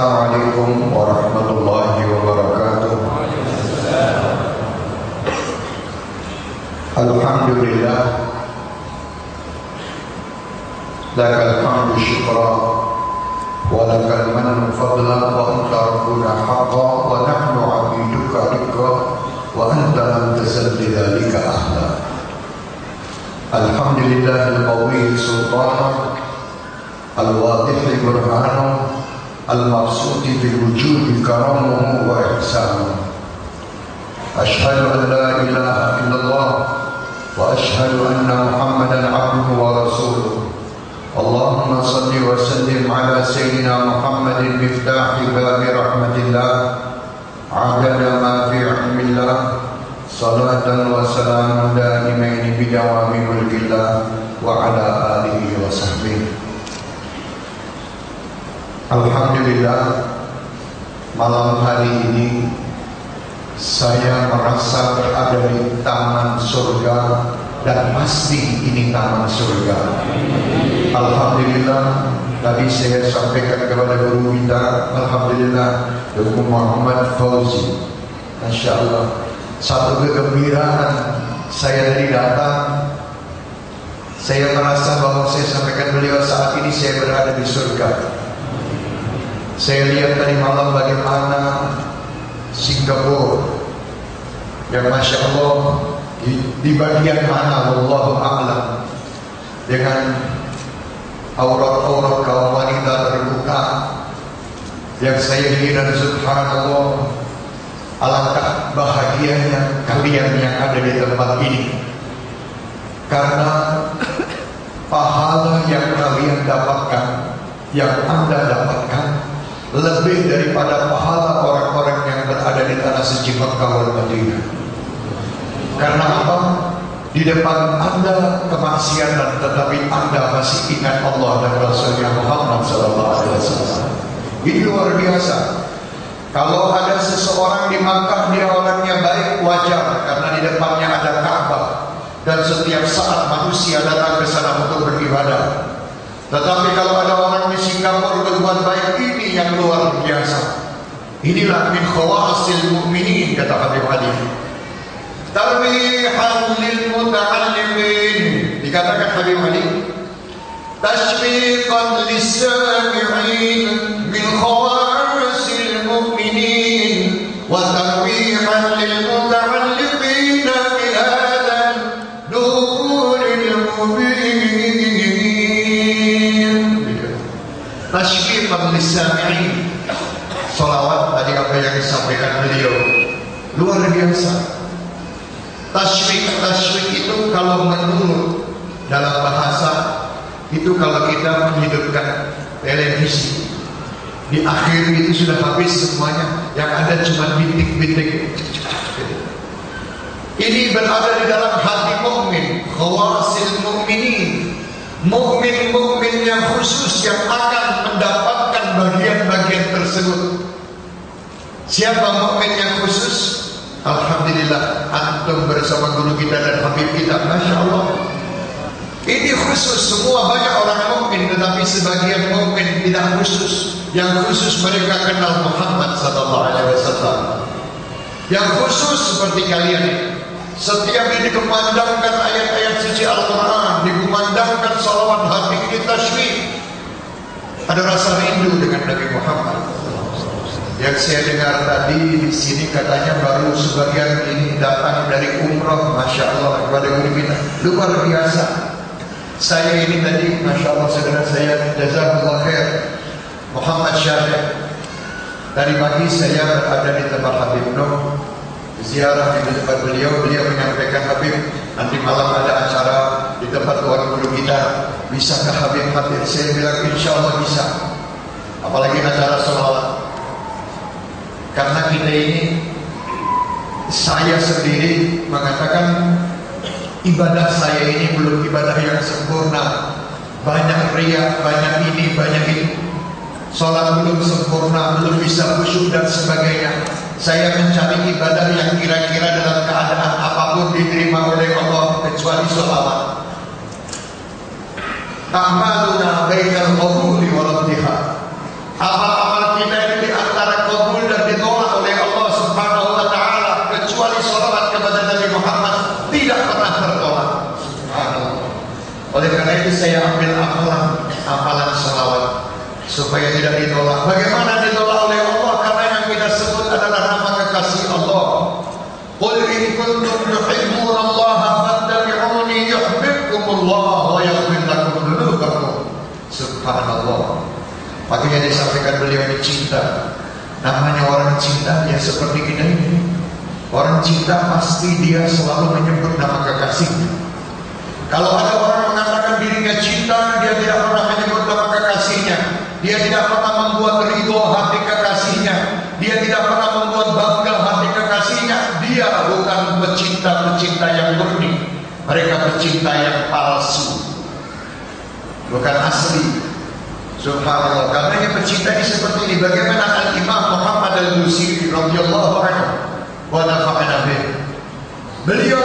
Assalamualaikum warahmatullahi wabarakatuh. Alhamdulillah, lakal hamdu syukra wa lakal mannu fadlan wa anta rabbuna haqqan wa nahnu 'abiduka rikka wa anta lam tazal bidzalika ahla. Alhamdulillahil qawiyyi sultan al-wadih burhan al-maqsudi bil wujudi karamuhu wa ihsanuhu. Ashhadu an la ilaha illallah wa ashhadu anna Muhammadan abduhu wa rasuluh. Allahumma salli wa sallim ala sayyidina Muhammadin miftahi babi rahmatillah adada ma fi ilmillah salatan wa salaman daimaini bidawami mulkillah wa ala alihi wa sahbihi. Alhamdulillah, malam hari ini saya merasa berada di taman surga dan pasti ini taman surga. Alhamdulillah, tadi saya sampaikan kepada guru kita, alhamdulillah, Dr. Muhammad Fauzi. Masya Allah, satu kegembiraan saya dari datang. Saya merasa bahwa saya sampaikan beliau saat ini saya berada di surga. Saya lihat tadi malam bagaimana Singapura yang Masya Allah di bagian mana wallahu a'lam dengan aurat-aurat kaum wanita terbuka yang saya lihat, subhanallah, alangkah bahagianya kalian yang ada di tempat ini, karena pahala yang kalian dapatkan, yang Anda dapatkan lebih daripada pahala orang-orang yang berada di tanah suci Makkah wal Madinah. Karena apa? Di depan Anda kemaksiatan, tetapi Anda masih ingat Allah dan Rasulnya Muhammad SAW. Ini luar biasa. Kalau ada seseorang di Makkah dia orangnya baik, wajar, karena di depannya ada Ka'bah dan setiap saat manusia datang ke sana untuk beribadah. Tetapi kalau ada orang di Singapura berbuat baik, ini yang luar biasa. Inilah min khawasil mu'minin, kata Habib Ali. Tarwihan lil muta'allimin, dikatakan Habib Ali, tashwiqan lis-sami'in min khawasil mu'minin wa tarwihan lil muta'allimin bi hadzal nuril mubin. Tashwiqan lis-sami'in, salawat tadi apa yang disampaikan beliau luar biasa. Tashwiq itu kalau menurut dalam bahasa itu kalau kita menghidupkan televisi, di akhir itu sudah habis semuanya, yang ada cuma bintik-bintik. Ini berada di dalam hati mukmin, khawasil mukminin, mukmin-mukmin yang khusus yang akan mendapatkan bagian-bagian tersebut. Siapa mukmin yang khusus? Alhamdulillah, antum bersama guru kita dan habib kita, Masya Allah. Ini khusus, semua banyak orang mukmin, tetapi sebagian mukmin tidak khusus. Yang khusus mereka kenal Muhammad SAW. Yang khusus seperti kalian, setiap ini dikumandangkan ayat-ayat suci Al-Quran, dikumandangkan salawat, hati ini tasywiq. Ada rasa rindu dengan Nabi Muhammad. Yang saya dengar tadi di sini katanya baru sebagian ini datang dari umrah, Masya Allah, kepada guru kita, luar biasa. Saya ini tadi, Masya Allah, saudara saya, jazakallah khair, Muhammad Syahid. Tadi pagi saya berada di tempat Habib Nuh, ziarah di tempat beliau menyampaikan, Habib, nanti malam ada acara di tempat tuan guru kita, bisakah Habib hadir? Saya bilang insya Allah bisa, apalagi acara sholawat. Karena kita ini, saya sendiri mengatakan ibadah saya ini belum ibadah yang sempurna, banyak riya, banyak ini, banyak itu. Sholat belum sempurna, belum bisa khusyuk dan sebagainya. Saya mencari ibadah yang kira-kira dalam keadaan apapun diterima oleh Allah kecuali sholawat. Amaluna bainal qabuli wa raddiha. Amal-amal kita itu supaya tidak ditolak. Bagaimana ditolak oleh Allah? Karena yang kita sebut adalah nama kekasih Allah. Qul in kuntum tuhibbuna Allah fattabi'uni yuhibbukumullah wa yaghfir lakum dzunubakum. Subhanallah. Makanya disampaikan beliau ini cinta. Namanya orang cinta ya seperti kita ini. Orang cinta pasti dia selalu menyebut nama kekasihnya. Kalau ada orang mengatakan dirinya cinta, dia tidak pernah menyebut nama kekasihnya. Dia tidak pernah membuat ridho hati kekasihnya. Dia tidak pernah membuat bangga hati kekasihnya. Dia bukan pecinta-pecinta yang murni. Mereka pecinta yang palsu, bukan asli. Subhanallah. Karena pecinta ini seperti ini. Bagaimana Al-Imam Muhammad Al-Busiri radhiyallahu anhu wa nafa'ana bih. Beliau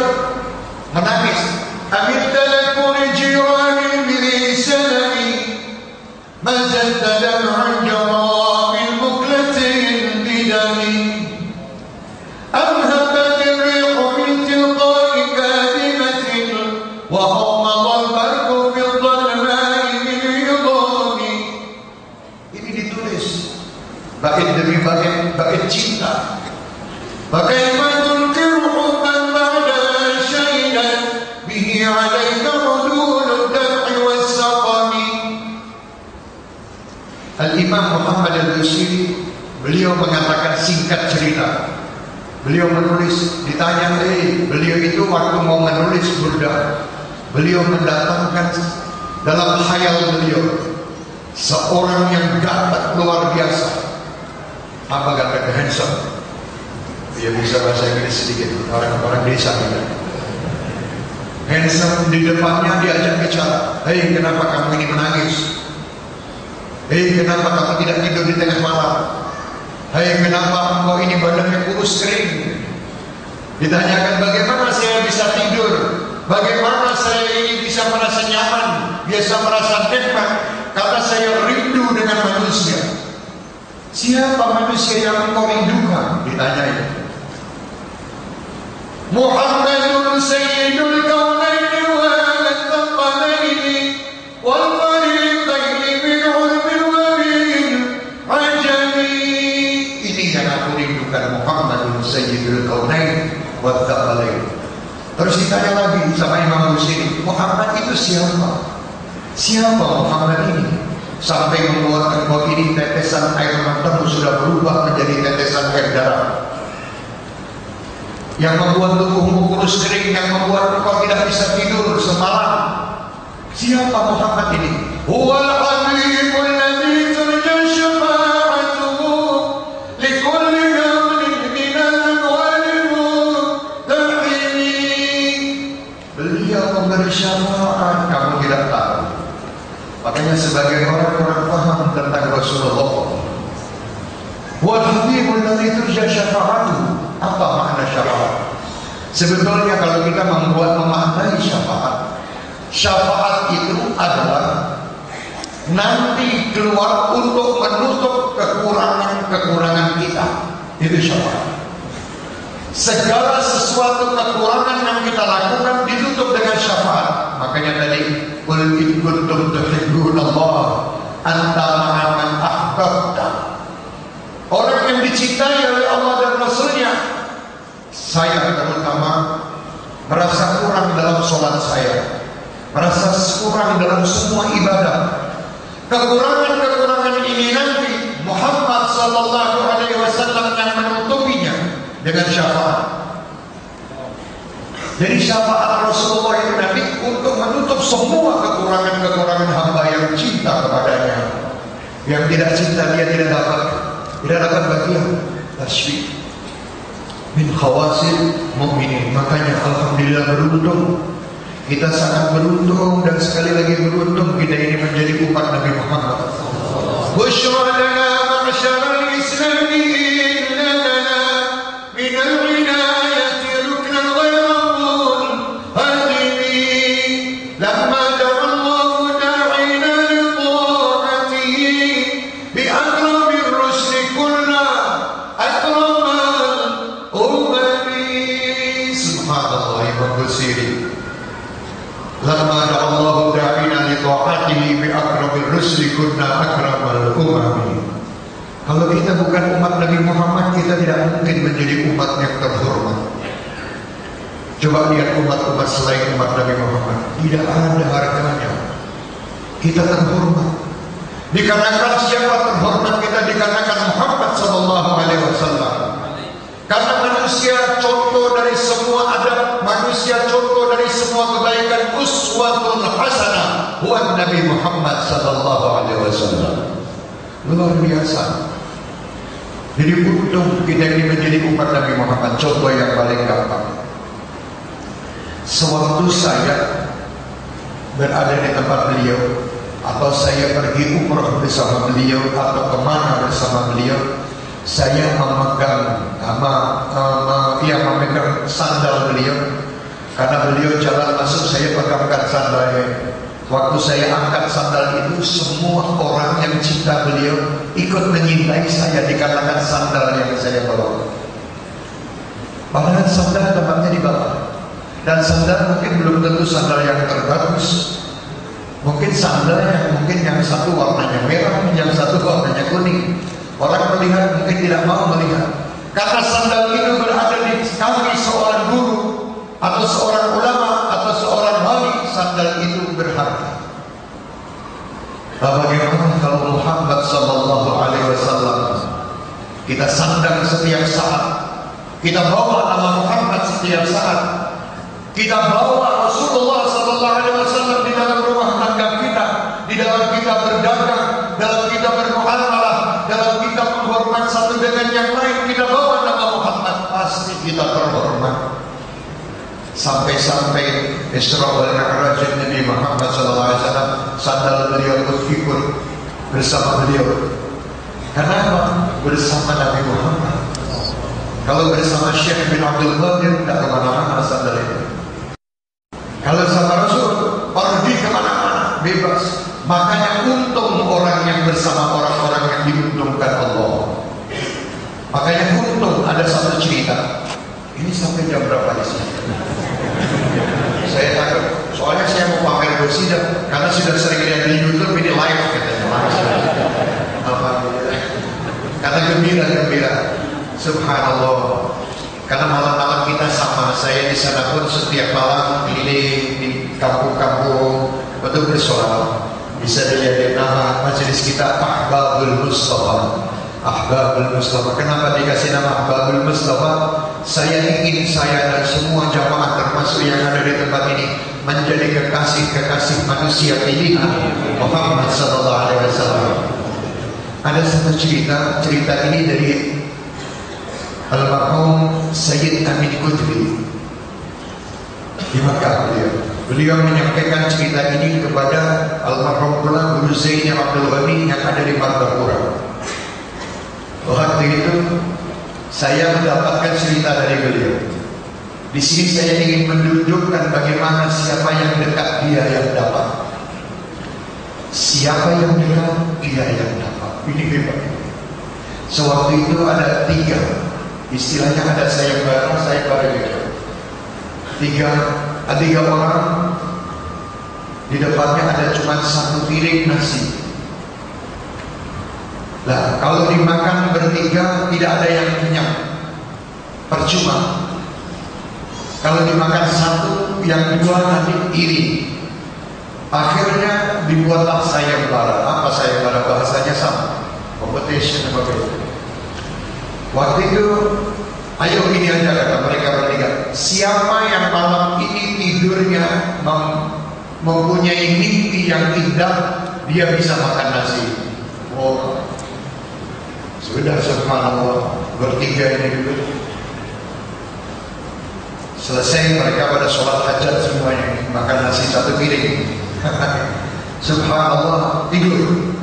menangis. Amittalaku rijirani bilisani majadda dam'an jaramil muklatin bidani amhabat rihu min tilqai kalimatin wa hammadha al-barku bil dhalmai min yudani. Ini ditulis bait demi bait, bait cinta. Bagaimana tunkiru hubban ba'da syaidan bihi alaika hudul ad-dam'i was-saqami. Al-Imam Muhammad Al-Busiri beliau mengatakan singkat cerita. Beliau menulis, ditanya, beliau itu waktu mau menulis burda, beliau mendatangkan dalam khayal beliau seorang yang gagah luar biasa. Apa gagah? Handsome. Dia bisa bahasa Inggris sedikit, orang-orang desa kita. Handsome, di depannya diajak bicara. Hei, kenapa kamu ini menangis? Hei, kenapa kamu tidak tidur di tengah malam? Hei, kenapa engkau ini badannya kurus kering? Ditanyakan bagaimana saya bisa tidur, bagaimana saya ini bisa merasa nyaman, biasa merasa nikmat, karena saya rindu dengan manusia. Siapa manusia yang engkau rindukan? Ditanya. Muhammadun sayyidul kaunaini wal thaqalaini wal fariqaini min urbil wa min ajami. Ini yang aku rindukan, Muhammadun sayyidul kaunaini wal thaqalaini. Terus ditanya lagi sama Imam Busiri, Muhammad itu siapa? Siapa Muhammad ini? Sampai membuat engkau ini tetesan air matamu sudah berubah menjadi tetesan air darah, yang membuat tubuhmu kurus kering, yang membuat engkau tidak bisa tidur semalam. Siapa Muhammad ini? Huwal habibul ladzi turja syafa'atuhu likulli yawmin minal anwalil muhtahimi. Beliau memberi syafaat, kamu tidak tahu. Makanya sebagai orang-orang paham tentang Rasulullah, wal habibul ladzi turja syafa'atuhu. Apa makna syafaat? Sebetulnya kalau kita memaknai syafaat, syafaat itu adalah nanti keluar untuk menutup kekurangan-kekurangan kita. Itu syafaat. Segala sesuatu kekurangan yang kita lakukan ditutup dengan syafaat. Makanya tadi, qul in kuntum tuhibbunallah anta ma'a man ahbabta. Orang yang dicintai oleh Allah dan Rasulnya, saya terutama merasa kurang dalam sholat saya, merasa kurang dalam semua ibadah. Kekurangan-kekurangan ini nanti Muhammad sallallahu alaihi wasallam yang menutupinya dengan syafaat. Jadi syafaat Rasulullah itu nanti untuk menutup semua kekurangan-kekurangan hamba yang cinta kepadanya. Yang tidak cinta dia tidak dapat bagian tasbih min khawasil mu'minin. Makanya alhamdulillah beruntung, kita sangat beruntung, dan sekali lagi beruntung kita ini menjadi umat Nabi Muhammad. Busyra lana ma'syaral islami inna lana min al-inayati ruknan ghairul hadimi. Lamma da'a Allahu da'ina li ta'atihi bi akramir rusli kulla akramal ummati. Subhanallah. Imam Busiri, lamma da'allahu da'ina li ta'atihi bi akramir rusli kunna akramal tidak mungkin menjadi umat yang terhormat. Coba lihat umat-umat selain umat Nabi Muhammad, tidak ada harganya. Kita terhormat. Dikarenakan siapa terhormat kita? Dikarenakan Muhammad sallallahu alaihi wasallam. Karena manusia contoh dari semua adab, manusia contoh dari semua kebaikan, uswatun hasanah buat Nabi Muhammad sallallahu alaihi wasallam. Luar biasa. Jadi untung kita ini menjadi umat Nabi Muhammad. Contoh yang paling gampang. Sewaktu saya berada di tempat beliau, atau saya pergi umrah bersama beliau, atau kemana bersama beliau, saya memegang memegang sandal beliau. Karena beliau jalan masuk, saya pegangkan sandalnya. Waktu saya angkat sandal itu, semua orang yang cinta beliau ikut menyintai saya dikarenakan sandal yang saya bawa. Padahal sandal tempatnya di bawah. Dan sandal mungkin belum tentu sandal yang terbagus. Mungkin sandal yang satu warnanya merah, yang satu warnanya kuning. Orang melihat mungkin tidak mau melihat. Karena sandal itu berada di kaki seorang guru, atau seorang ulama, atau seorang wali, sandal itu berharga. Bagaimana kalau Muhammad sallallahu alaihi wasallam kita sandang setiap saat, kita bawa nama Muhammad setiap saat, kita bawa Rasulullah sallallahu alaihi wasallam di dalam rumah tangga kita, di dalam kita berdagang, dalam kita bermuamalah, dalam kita menghormat satu dengan yang lain, kita bawa nama Muhammad, pasti kita terhormat. Sampai-sampai Isra wal Mi'raj Nabi Muhammad SAW, sandal beliau berfikir bersama beliau. Kenapa? Bersama Nabi Muhammad. Kalau bersama Syekh bin Abdul Qadir, tidak kemana-mana sandal itu. Kalau sama Rasul, pergi kemana-mana, bebas. Makanya untung orang yang bersama orang-orang yang diuntungkan Allah. Makanya untung ada satu cerita. Ini sampai jam berapa di sini? Saya takut, soalnya saya mau pamer bersidang, karena sudah sering lihat di YouTube ini live katanya. Alhamdulillah. Karena gembira, subhanallah. Karena malam-malam kita sama, saya di sana pun setiap malam keliling di kampung-kampung untuk bersolat. Bisa dilihat nama majelis kita Ahbabul Mustafa. Ahbabul Mustafa. Kenapa dikasih nama Ahbabul Mustafa? Saya ingin saya dan semua jamaah termasuk yang ada di tempat ini menjadi kekasih-kekasih manusia pilihan Muhammad sallallahu alaihi wasallam. Ada satu cerita ini dari almarhum Sayyid Amin Qutbi di Makkah. Beliau menyampaikan cerita ini kepada almarhum pula Guru Zaini Abdul Ghani yang ada di Martapura. Waktu itu saya mendapatkan cerita dari beliau. Di sini saya ingin menunjukkan bagaimana siapa yang dekat dia yang dapat. Siapa yang dekat dia yang dapat. Ini hebat. Sewaktu itu ada tiga, istilahnya ada sayembara gitu. Tiga orang, di depannya ada cuma satu piring nasi. Nah, kalau dimakan bertiga tidak ada yang kenyang, percuma. Kalau dimakan satu, yang dua nanti iri. Akhirnya dibuatlah sayembara. Apa sayembara? Bahasanya sama, competition apa itu. Waktu itu, ayo ini aja kata mereka bertiga. Siapa yang malam ini tidurnya mempunyai mimpi yang indah, dia bisa makan nasi. Oh, sudah subhanallah, bertiga ini dulu. Selesai mereka pada sholat hajat semuanya, makan nasi satu piring. Subhanallah, tidur.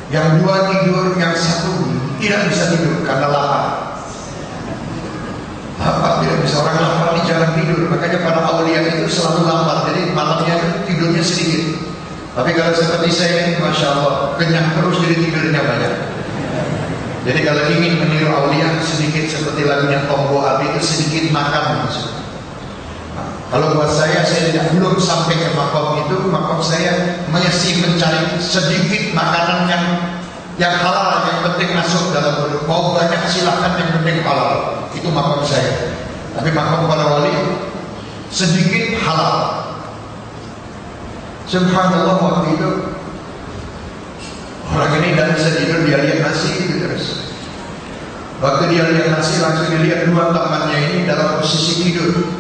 Yang dua tidur, yang satu tidak bisa tidur karena lapar. Lapar tidak bisa, orang lapar di jarang tidur. Makanya para aulia itu selalu lapar. Jadi malamnya tidurnya sedikit. Tapi kalau seperti saya ini, masya Allah, kenyang terus, jadi tidurnya banyak. Jadi kalau ingin meniru aulia, sedikit seperti lagunya Tombo Abi itu sedikit makan. Nah, kalau buat saya belum sampai ke makom itu. Makom saya masih mencari sedikit makanan yang halal, yang penting masuk dalam perut. Mau banyak silahkan, yang penting itu makam saya. Tapi makam para wali sedikit halal. Subhanallah, waktu itu orang ini dari tidur dia lihat nasi gitu terus. Waktu dia lihat nasi langsung dilihat dua temannya ini dalam posisi tidur.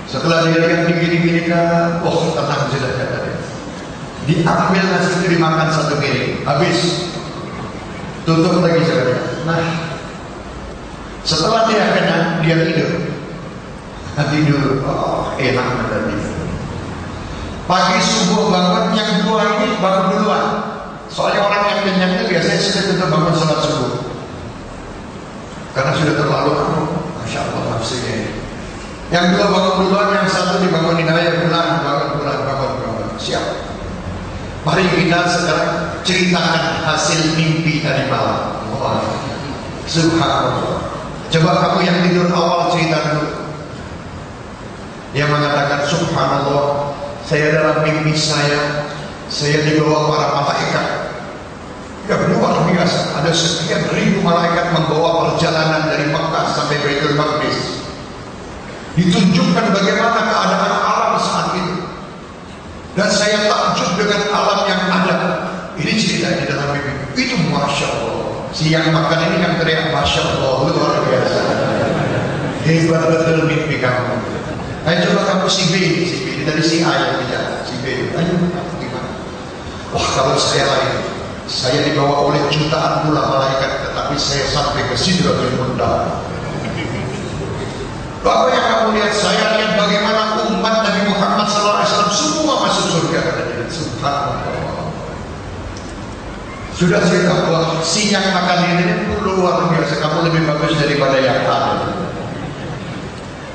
Setelah dia lihat begini-gini kan, oh tenang sudah kata dia. Diambil nasi itu dimakan satu piring, habis. Tutup lagi saudara. Nah, setelah dia kenyang, dia tidur. Tidur, oh enak benar tidur. Pagi subuh bangun, yang dua ini baru duluan. Soalnya orang yang kenyang itu biasanya sudah tutup bangun sholat subuh. Karena sudah terlalu Masya Allah nafsunya. Yang dua bangun duluan, yang satu dibangunin aja bangun. Siap. Mari kita sekarang ceritakan hasil mimpi tadi malam. Subhanallah. Coba kamu yang tidur awal cerita dulu. Dia mengatakan, subhanallah, saya dalam mimpi saya dibawa para malaikat. Ya luar biasa. Ada sekian ribu malaikat membawa perjalanan dari Makkah sampai Baitul Maqdis. Ditunjukkan bagaimana keadaan alam saat itu. Dan saya takjub dengan alam yang ada. Ini cerita di dalam mimpi. Itu Masya Allah. Si yang makan ini yang teriak Masya Allah, luar biasa. Hebat betul mimpi kamu. Ayo coba kamu si B, dari si A yang bicara, si B. Ayo gimana? Wah kalau saya lain, saya dibawa oleh jutaan pula malaikat, tetapi saya sampai ke Sidratul Muntaha. Apa yang kamu lihat? Saya lihat bagaimana umat Nabi Muhammad SAW semua masuk surga. Subhanallah. Sudah saya tahu bahwa si yang makan ini luar biasa. Kamu lebih bagus daripada yang ada.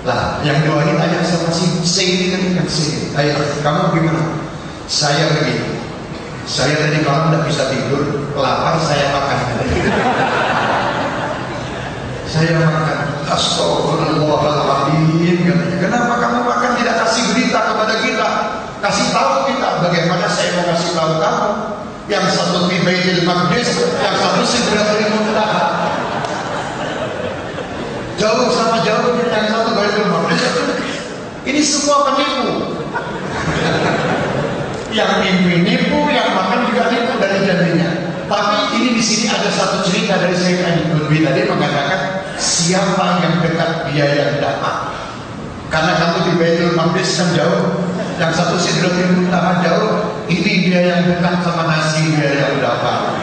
Lah, yang dua ini tanya sama si C ini kan C. Ayo, kamu gimana? Saya begini. Saya tadi malam tidak bisa tidur, lapar saya makan. Saya makan. Astagfirullahaladzim. Kenapa kamu makan tidak kasih berita kepada kita? Kasih tahu kita. Bagaimana saya mau kasih tahu kamu? Yang satu di Baitul Maqdis, yang satu Sidratul Muntaha. Jauh sama jauh, yang satu Baitul Maqdis. Ini semua penipu. Yang nipu, yang makan juga nipu dari janjinya. Tapi ini di sini ada satu cerita dari Sayyidina Ibnu Abi tadi mengatakan siapa yang dekat dia yang dapat. Karena kamu di Baitul Maqdis kan jauh, yang satu Sidratul Muntaha jauh, ini dia yang dekat sama nasi dia yang dapat.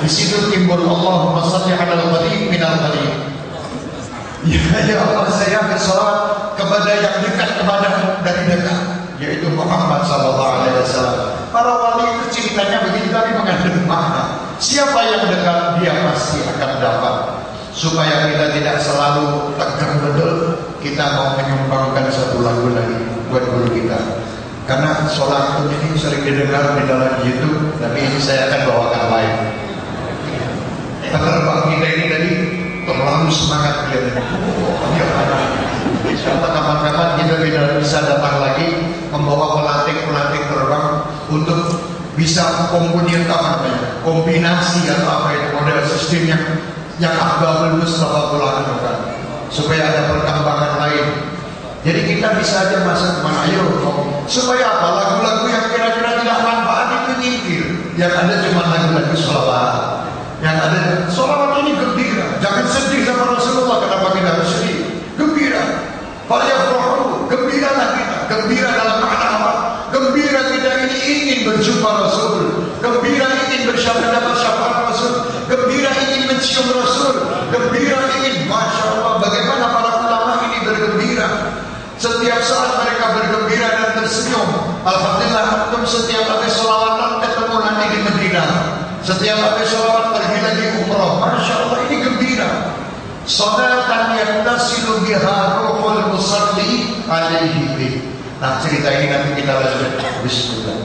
Di situ timbul Allahumma shalli ala al-qarib minal qarib. Ya Allah, saya bersolawat kepada yang dekat kepadamu dari dekat, yaitu Muhammad SAW. Para wali itu ceritanya begitu tapi mengandung makna. Siapa yang dekat dia pasti akan dapat. Supaya kita tidak selalu tegang betul, kita mau menyumbangkan satu lagu lagi buat guru kita. Karena sholat ini sering didengar di dalam YouTube, tapi ini saya akan bawakan live. Penerbang kita ini tadi terlalu semangat kelihatannya. Insya Allah kapan-kapan kita bisa datang lagi membawa pelatih terbang untuk bisa kombinasi atau apa itu model sistem yang Abdul Mustafa lakukan supaya ada perkembangan lain. Jadi kita bisa aja masuk kemana ayo supaya apa lagu-lagu yang kira-kira tidak manfaat itu nyingkir. Yang ada cuma lagu-lagu sholawat. Yang ada sholawat ini gembira. Jangan sedih sama Rasulullah. Kenapa kita harus sedih? Gembira. Falyafrahu, gembiralah kita. Gembira dalam makna apa? Gembira kita ini ingin berjumpa Rasul. Gembira ingin bersyafaat Rasul. Gembira ingin mencium Rasul. Gembira ingin, Masya Allah, bagaimana para ulama ini bergembira. Setiap saat mereka bergembira dan tersenyum. Alhamdulillah, antum setiap habis sholawat ketemu nanti di Medina. Setiap habis sholawat pergi lagi umrah. Masya Allah, ini gembira. Salatan yaktasilu biha ruhul musalli alaihi. Nah cerita ini nanti kita lanjut. Bismillah.